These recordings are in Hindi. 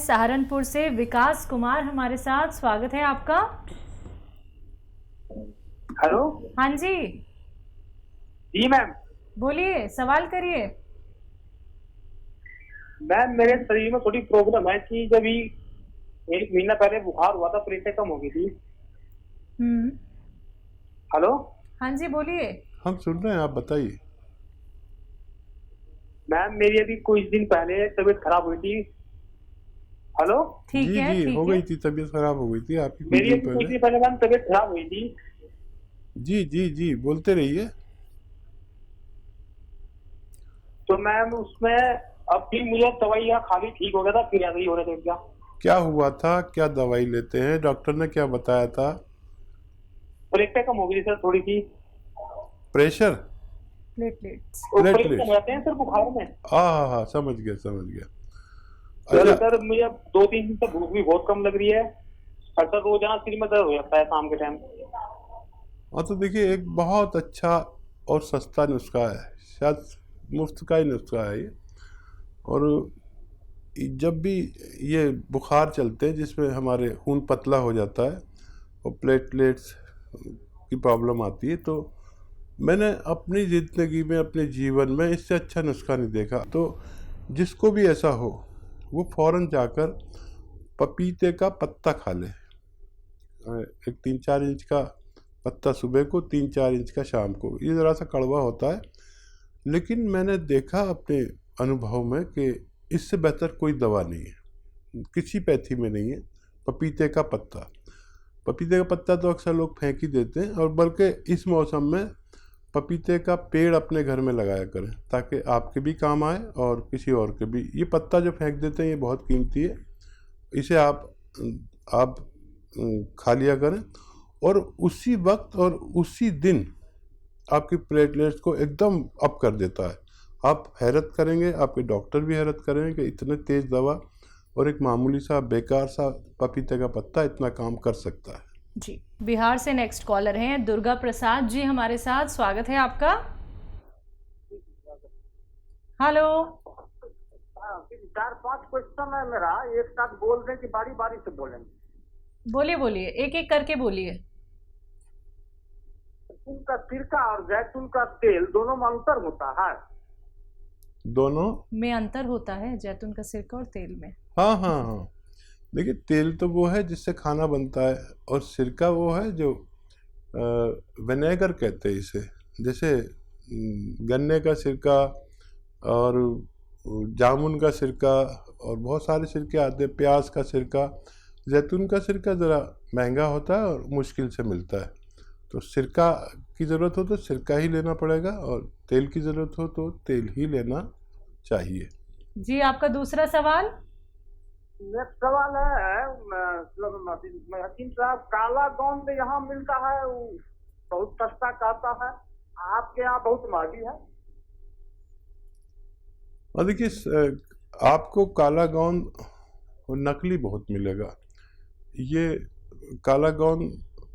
सहारनपुर से विकास कुमार हमारे साथ, स्वागत है आपका। हेलो। हाँ जी जी मैम। बोलिए, सवाल करिए। मैम मेरे शरीर में थोड़ी प्रॉब्लम है कि जब ही 1 महीना पहले बुखार हुआ था, प्रेशर कम हो गई थी। हेलो। हाँ जी बोलिए। हम सुन रहे हैं, आप बताइए। मैम मेरी अभी कुछ दिन पहले तबीयत खराब हुई थी। हेलो। ठीक जी है जी, ठीक हो है। गई थी, तबीयत खराब हो गई थी आपकी कुछ मेरी दिन अभी कुछ पहले। दिन पहले मैम तबीयत खराब हुई थी। जी जी जी, बोलते रहिए। तो मैम उसमें अब फिर मुझे दवाइयाँ खाली ठीक हो गया था, फिर ऐसा ही हो रहा था। क्या हुआ था, क्या दवाई लेते हैं, डॉक्टर ने क्या बताया था? प्रेशर कम हो गई सर थोड़ी सी। Pressure, platelets. वो प्रेशर कम प्लेटलेट्स। हो जाते हैं सर बुखार में। हाँ, समझ गया समझ गया। सर अच्छा। सर मुझे 2-3 दिन से भूख भी बहुत कम लग रही है। और सर रोजाना सिर में दर्द हो जाता है शाम के टाइम। हाँ तो देखिए, एक बहुत अच्छा और सस्ता नुस्खा है, शायद मुफ्त का ही नुस्खा है ये। और जब भी ये बुखार चलते हैं जिसमें हमारे खून पतला हो जाता है और प्लेटलेट्स की प्रॉब्लम आती है, तो मैंने अपनी ज़िंदगी में, अपने जीवन में इससे अच्छा नुस्खा नहीं देखा। तो जिसको भी ऐसा हो वो फ़ौरन जाकर पपीते का पत्ता खा ले। एक 3-4 इंच का पत्ता सुबह को, 3-4 इंच का शाम को। ये ज़रा सा कड़वा होता है, लेकिन मैंने देखा अपने अनुभव में कि इससे बेहतर कोई दवा नहीं है, किसी पैथी में नहीं है। पपीते का पत्ता, पपीते का पत्ता तो अक्सर लोग फेंक ही देते हैं, और बल्कि इस मौसम में पपीते का पेड़ अपने घर में लगाया करें ताकि आपके भी काम आए और किसी और के भी। ये पत्ता जो फेंक देते हैं ये बहुत कीमती है, इसे आप खा लिया करें, और उसी वक्त और उसी दिन आपकी प्लेटलेट्स को एकदम अप कर देता है। आप हैरत करेंगे, आपके डॉक्टर भी हैरत करेंगे कि इतने तेज़ दवा और एक मामूली सा बेकार सा पपीते का पत्ता इतना काम कर सकता है। जी, बिहार से नेक्स्ट कॉलर हैं दुर्गा प्रसाद जी हमारे साथ, स्वागत है आपका। हेलो। 4-5 क्वेश्चन है मेरा, एक साथ बोल दें कि बारी बारी से बोलेंगे? बोलिए बोलिए, एक एक करके बोलिए। जैतून का सिरका और जैतून का तेल दोनों में अंतर होता है? दोनों में अंतर होता है, जैतून का सिरका और तेल में। हाँ, देखिए, तेल तो वो है जिससे खाना बनता है, और सिरका वो है जो विनेगर कहते हैं इसे। जैसे गन्ने का सिरका और जामुन का सिरका और बहुत सारे सिरके आते हैं, प्याज का सिरका। जैतून का सिरका ज़रा महंगा होता है और मुश्किल से मिलता है, तो सिरका की ज़रूरत हो तो सिरका ही लेना पड़ेगा, और तेल की ज़रूरत हो तो तेल ही लेना चाहिए। जी, आपका दूसरा सवाल। नेक्स्ट सवाल है हकीम साहब, काला गोंद यहाँ मिलता है, वो बहुत सस्ता कहता है, आपके यहाँ बहुत महंगी है? और देखिए, आपको काला गोंद नकली बहुत मिलेगा। ये काला गोंद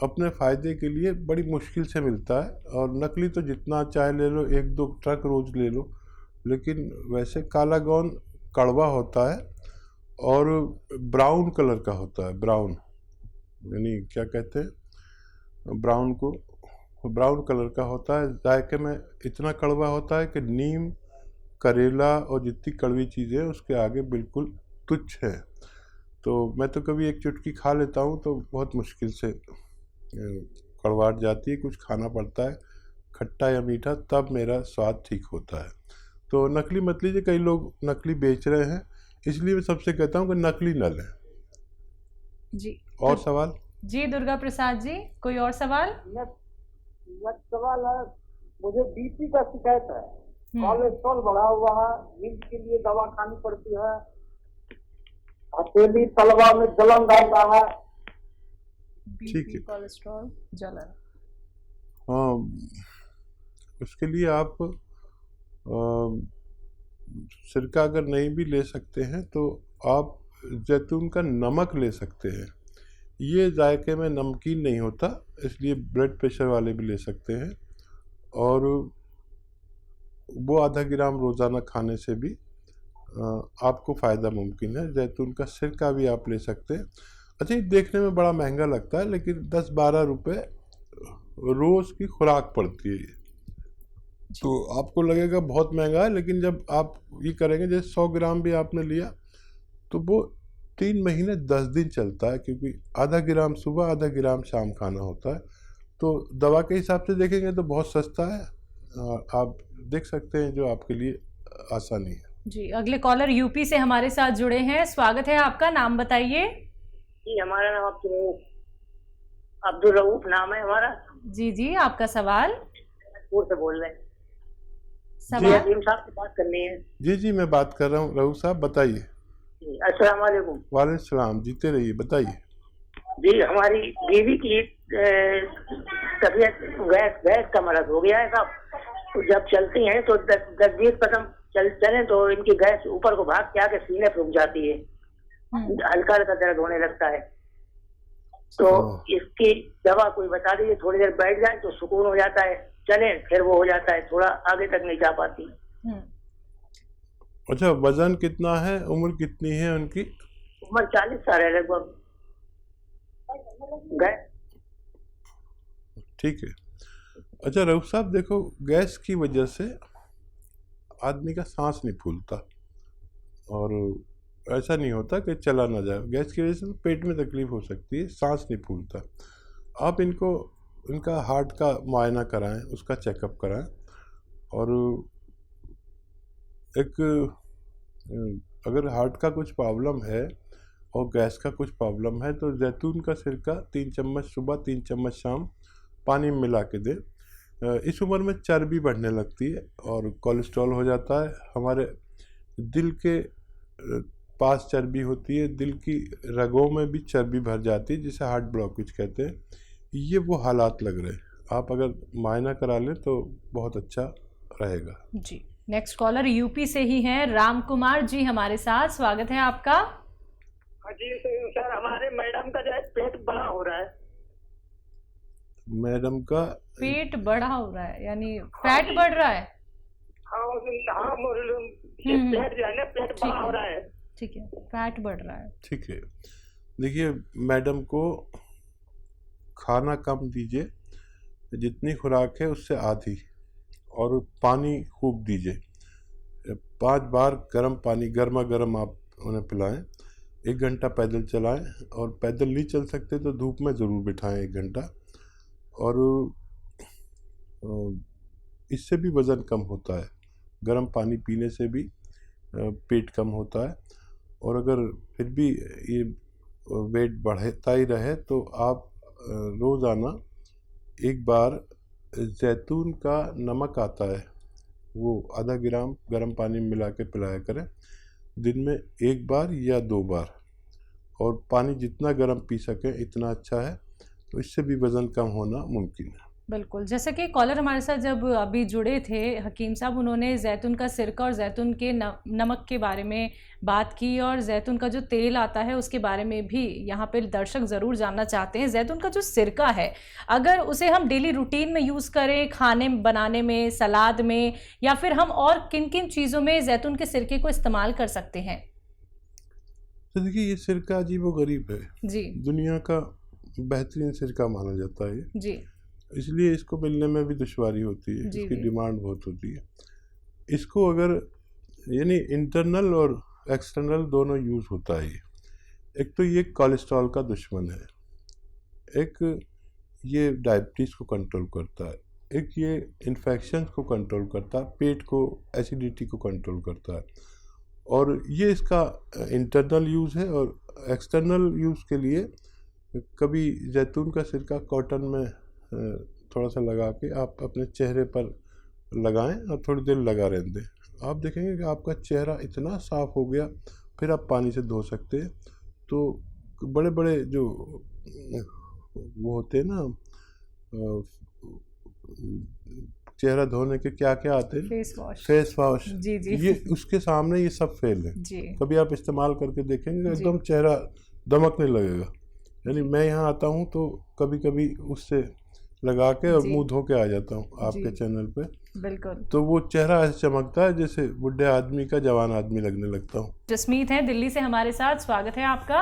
अपने फ़ायदे के लिए बड़ी मुश्किल से मिलता है, और नकली तो जितना चाहे ले लो, 1-2 ट्रक रोज़ ले लो। लेकिन वैसे काला गोंद कड़वा होता है और ब्राउन कलर का होता है। ब्राउन यानी क्या कहते हैं ब्राउन को, ब्राउन कलर का होता है। जायके में इतना कड़वा होता है कि नीम, करेला और जितनी कड़वी चीज़ें उसके आगे बिल्कुल तुच्छ है। तो मैं तो कभी एक चुटकी खा लेता हूँ तो बहुत मुश्किल से कड़वाहट जाती है, कुछ खाना पड़ता है खट्टा या मीठा, तब मेरा स्वाद ठीक होता है। तो नकली मत लीजिए, कई लोग नकली बेच रहे हैं, इसलिए मैं सबसे कहता हूँ कि नकली न लें। जी, और सवाल? जी दुर्गा प्रसाद जी, कोई और सवाल? नेक्स्ट सवाल है, मुझे बीपी का शिकायत है, कोलेस्ट्रॉल बढ़ा हुआ है, नींद के लिए दवा खानी पड़ती है, हथेली तलवा में जलन रहता है। ठीक है, कोलेस्ट्रॉल, जलन। हाँ, उसके लिए आप सिरका अगर नहीं भी ले सकते हैं तो आप जैतून का नमक ले सकते हैं। ये जायके में नमकीन नहीं होता, इसलिए ब्लड प्रेशर वाले भी ले सकते हैं, और वो आधा ग्राम रोज़ाना खाने से भी आपको फ़ायदा मुमकिन है। जैतून का सिरका भी आप ले सकते हैं। अच्छा, ये देखने में बड़ा महंगा लगता है, लेकिन 10-12 रुपये रोज़ की खुराक पड़ती है ये। तो आपको लगेगा बहुत महंगा है, लेकिन जब आप ये करेंगे, जैसे 100 ग्राम भी आपने लिया तो वो 3 महीने 10 दिन चलता है, क्योंकि आधा ग्राम सुबह आधा ग्राम शाम खाना होता है। तो दवा के हिसाब से देखेंगे तो बहुत सस्ता है, और आप देख सकते हैं जो आपके लिए आसानी है। जी, अगले कॉलर यूपी से हमारे साथ जुड़े हैं। स्वागत है आपका, नाम बताइए। जी, हमारा नाम अब्दुल रऊफ नाम है हमारा। जी जी, आपका सवाल। पूर से बोल रहे हैं। सवाल हकीम साहब से बात करनी है। जी जी, मैं बात कर रहा हूँ। रऊफ साहब बताइए। अस्सलाम वालेकुम। वालेकुम सलाम, जीते रहिए, बताइए। जी, हमारी बीवी की तबीयत गैस का मरज हो गया है साहब। तो जब चलती हैं तो 10-20 कदम चलें तो इनकी गैस ऊपर को भाग के आके सीने पे रुक जाती है, हल्का हल्का दर्द होने लगता है। तो इसकी दवा कोई बता दीजिए, थोड़ी देर बैठ जाए तो सुकून हो जाता है, चलें फिर वो हो जाता है, थोड़ा आगे तक नहीं जा पाती। अच्छा, वजन कितना है, उम्र कितनी है उनकी? उम्र 40 साल है लगभग। ठीक है। अच्छा रऊफ साहब, देखो, गैस की वजह से आदमी का सांस नहीं फूलता, और ऐसा नहीं होता कि चला ना जाए। गैस की वजह से पेट में तकलीफ हो सकती है, सांस नहीं फूलता। आप इनका हार्ट का मुआयना कराएं, उसका चेकअप कराएं, और अगर हार्ट का कुछ प्रॉब्लम है और गैस का कुछ प्रॉब्लम है तो जैतून का सिरका 3 चम्मच सुबह 3 चम्मच शाम पानी में मिला के दें। इस उम्र में चर्बी बढ़ने लगती है और कोलेस्ट्रॉल हो जाता है। हमारे दिल के पास चर्बी होती है, दिल की रगों में भी चर्बी भर जाती है, जिसे हार्ट ब्लॉकेज कहते हैं। ये वो हालात लग रहे हैं। आप अगर मुआयना करा लें तो बहुत अच्छा रहेगा। जी, नेक्स्ट कॉलर यूपी से ही हैं, राम कुमार जी हमारे साथ। स्वागत है आपका। जी सर, हमारे मैडम का जो है पेट बड़ा हो रहा है। मैडम का पेट बड़ा हो रहा है यानी फैट बढ़ रहा है? हाँ, पेट जो है ना, पेट बड़ा हो रहा है। ठीक है, फैट बढ़ रहा है। ठीक है। देखिए, मैडम को खाना कम दीजिए, जितनी खुराक है उससे आधी, और पानी खूब दीजिए। 5 बार गर्म पानी, गर्मा गर्म आप उन्हें पिलाएं। 1 घंटा पैदल चलाएं, और पैदल नहीं चल सकते तो धूप में ज़रूर बिठाएं 1 घंटा। और इससे भी वज़न कम होता है, गर्म पानी पीने से भी पेट कम होता है। और अगर फिर भी ये वेट बढ़ता ही रहे तो आप रोज़ाना 1 बार जैतून का नमक आता है, वो आधा ग्राम गर्म पानी में मिला के पिलाया करें, दिन में 1 बार या 2 बार। और पानी जितना गर्म पी सकें इतना अच्छा है, तो इससे भी वज़न कम होना मुमकिन है। बिल्कुल, जैसे कि कॉलर हमारे साथ जब अभी जुड़े थे हकीम साहब, उन्होंने जैतून का सिरका और जैतून के नमक के बारे में बात की, और जैतून का जो तेल आता है उसके बारे में भी यहाँ पे दर्शक ज़रूर जानना चाहते हैं। जैतून का जो सिरका है, अगर उसे हम डेली रूटीन में यूज़ करें, खाने बनाने में, सलाद में, या फिर हम और किन किन चीज़ों में जैतून के सिरके को इस्तेमाल कर सकते हैं? तो देखिए, ये सिरका अजीबोगरीब है जी, दुनिया का बेहतरीन सिरका माना जाता है जी, इसलिए इसको मिलने में भी दुश्वारी होती है, इसकी डिमांड बहुत होती है। इसको अगर यानी इंटरनल और एक्सटर्नल दोनों यूज़ होता है। एक तो ये कोलेस्ट्रॉल का दुश्मन है, एक ये डायबिटीज़ को कंट्रोल करता है, एक ये इन्फेक्शन को कंट्रोल करता है, पेट को, एसिडिटी को कंट्रोल करता है। और ये इसका इंटरनल यूज़ है। और एक्सटर्नल यूज़ के लिए कभी जैतून का सिरका कॉटन में थोड़ा सा लगा के आप अपने चेहरे पर लगाएं और थोड़ी देर लगा रहने दें। आप देखेंगे कि आपका चेहरा इतना साफ़ हो गया, फिर आप पानी से धो सकते हैं। तो बड़े बड़े जो वो होते हैं ना, चेहरा धोने के क्या क्या आते हैं, फेस वॉश, जी जी, ये उसके सामने ये सब फेल है। कभी आप इस्तेमाल करके देखेंगे एकदम चेहरा दमकने लगेगा। यानी मैं यहाँ आता हूँ तो कभी कभी उससे लगा के और जी। मुंह धो के आ जाता हूँ आपके जी। चैनल पे, बिल्कुल। तो वो चेहरा ऐसे चमकता है जैसे बुढ़े आदमी का जवान आदमी लगने लगता हूँ। जसमीत हैं दिल्ली से हमारे साथ, स्वागत है आपका।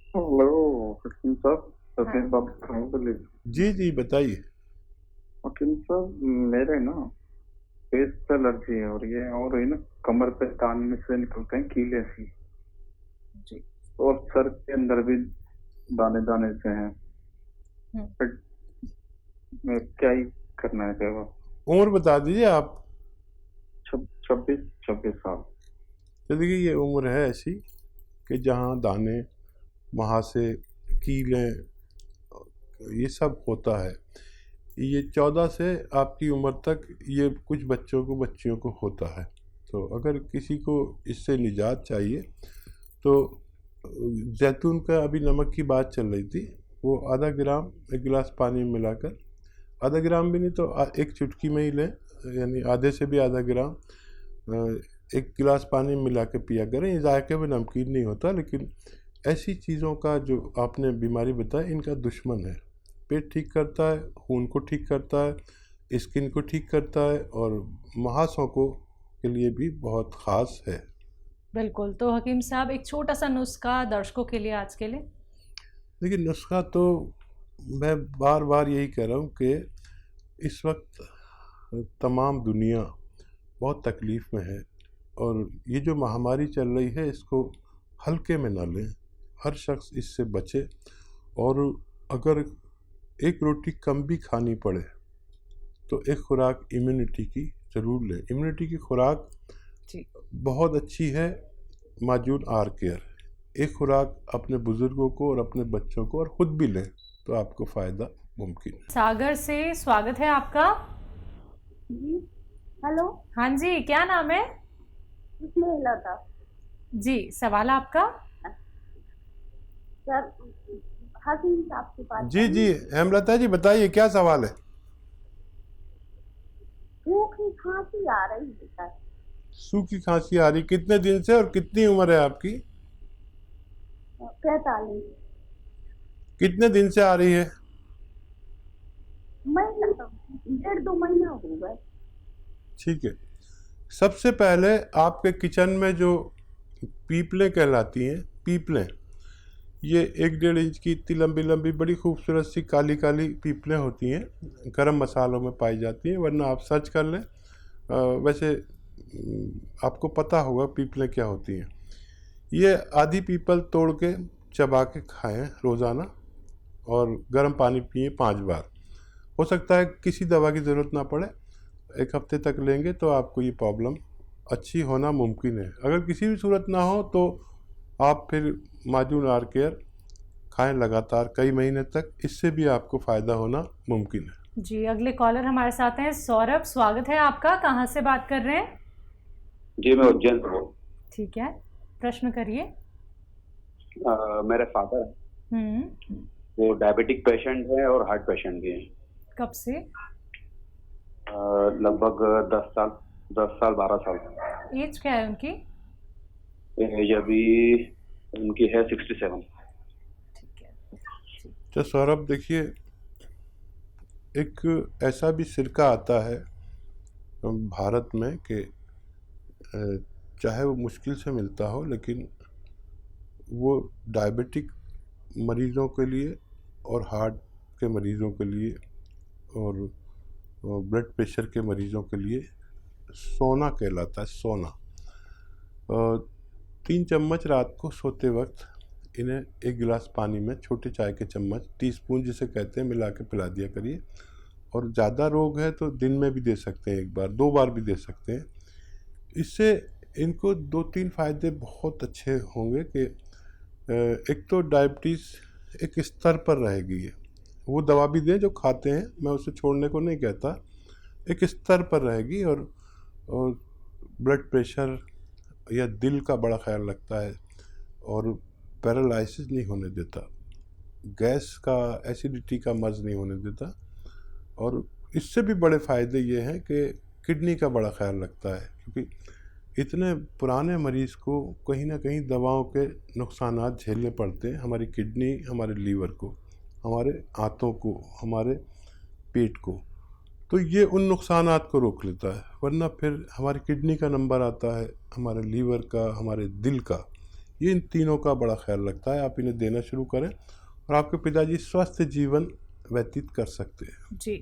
हेलो हकीम साहब, हाँ। बात कर रहा हूँ दिल्ली से। जी जी बताइए। हकीम साहब, मेरे ना फेस पे एलर्जी हो रही है और ना कमर पे कान में से निकलते हैं कीले सी, जी। और सर के अंदर भी दाने दाने से हैं। फिर मैं क्या ही करना है वो? उम्र बता दीजिए आप। 26 साल। तो देखिए ये उम्र है ऐसी कि जहाँ दाने, वहाँ से कीलें, ये सब होता है। ये 14 से आपकी उम्र तक ये कुछ बच्चों को बच्चियों को होता है। तो अगर किसी को इससे निजात चाहिए तो जैतून का, अभी नमक की बात चल रही थी, वो आधा ग्राम एक गिलास पानी में मिलाकर, आधा ग्राम भी नहीं तो एक चुटकी में ही लें, यानी आधे से भी आधा ग्राम एक गिलास पानी में मिला के पिया करें। ये जायके में नमकीन नहीं होता, लेकिन ऐसी चीज़ों का जो आपने बीमारी बताई, इनका दुश्मन है। पेट ठीक करता है, खून को ठीक करता है, स्किन को ठीक करता है, और महासों को के लिए भी बहुत ख़ास है। बिल्कुल। तो हकीम साहब एक छोटा सा नुस्खा दर्शकों के लिए आज के लिए। देखिए नुस्खा तो मैं बार बार यही कह रहा हूँ कि इस वक्त तमाम दुनिया बहुत तकलीफ़ में है, और ये जो महामारी चल रही है इसको हल्के में ना लें। हर शख्स इससे बचे, और अगर एक रोटी कम भी खानी पड़े तो एक खुराक इम्यूनिटी की ज़रूर लें। इम्यूनिटी की खुराक जी। बहुत अच्छी है, माजून आर केयर। एक खुराक अपने बुज़ुर्गों को और अपने बच्चों को और ख़ुद भी लें तो आपको फ़ायदा मुमकिन है। सागर से स्वागत है आपका। जी हेलो। हाँ जी, क्या नाम है? इसमें लता जी, सवाल आपका। सर, हकीम साहब के पास। जी जी हेमलता जी बताइए, क्या सवाल है? सूखी खांसी आ रही है सर। सूखी खांसी आ रही, कितने दिन से और कितनी उम्र है आपकी? 45। कितने दिन से आ रही है? महीना, 1.5-2 महीना हो गए। ठीक है। सबसे पहले आपके किचन में जो पीपलें कहलाती हैं, पीपलें, ये 1-1.5 इंच की इतनी लंबी लंबी बड़ी खूबसूरत सी काली काली पीपलें होती हैं, गरम मसालों में पाई जाती हैं, वरना आप सर्च कर लें। वैसे आपको पता होगा पीपलें क्या होती हैं। ये आधी पीपल तोड़ के चबा के खाएं रोज़ाना, और गर्म पानी पिए 5 बार। हो सकता है किसी दवा की ज़रूरत ना पड़े, 1 हफ्ते तक लेंगे तो आपको ये प्रॉब्लम अच्छी होना मुमकिन है। अगर किसी भी सूरत ना हो तो आप फिर माजून आर केयर खाएं लगातार कई महीने तक, इससे भी आपको फ़ायदा होना मुमकिन है। जी, अगले कॉलर हमारे साथ हैं सौरभ, स्वागत है आपका। कहाँ से बात कर रहे हैं? जी मैं उज्जैन से हूँ। ठीक है, प्रश्न करिए। मेरे फादर वो डायबिटिक पेशेंट है और हार्ट पेशेंट भी हैं। कब से? लगभग 10 साल 12 साल। एज क्या है उनकी? एज अभी उनकी है 67। ठीक है। तो सौरभ देखिए, एक ऐसा भी सिरका आता है भारत में कि चाहे वो मुश्किल से मिलता हो, लेकिन वो डायबिटिक मरीज़ों के लिए और हार्ट के मरीज़ों के लिए और ब्लड प्रेशर के मरीज़ों के लिए सोना कहलाता है। सोना 3 चम्मच रात को सोते वक्त इन्हें 1 गिलास पानी में छोटे चाय के चम्मच, टीस्पून जिसे कहते हैं, मिला के पिला दिया करिए। और ज़्यादा रोग है तो दिन में भी दे सकते हैं, 1 बार 2 बार भी दे सकते हैं। इससे इनको 2-3 फ़ायदे बहुत अच्छे होंगे कि एक तो डायबिटीज़ एक स्तर पर रहेगी। ये वो दवा भी दें जो खाते हैं, मैं उसे छोड़ने को नहीं कहता, एक स्तर पर रहेगी। और ब्लड प्रेशर या दिल का बड़ा ख्याल रखता है, और पैरालिसिस नहीं होने देता, गैस का, एसिडिटी का मर्ज़ नहीं होने देता। और इससे भी बड़े फ़ायदे ये हैं कि किडनी का बड़ा ख्याल रखता है, क्योंकि इतने पुराने मरीज़ को कहीं ना कहीं दवाओं के नुकसानात झेलने पड़ते हैं। हमारी किडनी, हमारे लीवर को, हमारे आंतों को, हमारे पेट को, तो ये उन नुकसानात को रोक लेता है। वरना फिर हमारी किडनी का नंबर आता है, हमारे लीवर का, हमारे दिल का, ये इन तीनों का बड़ा ख्याल रखता है। आप इन्हें देना शुरू करें और आपके पिताजी स्वस्थ जीवन व्यतीत कर सकते हैं। जी।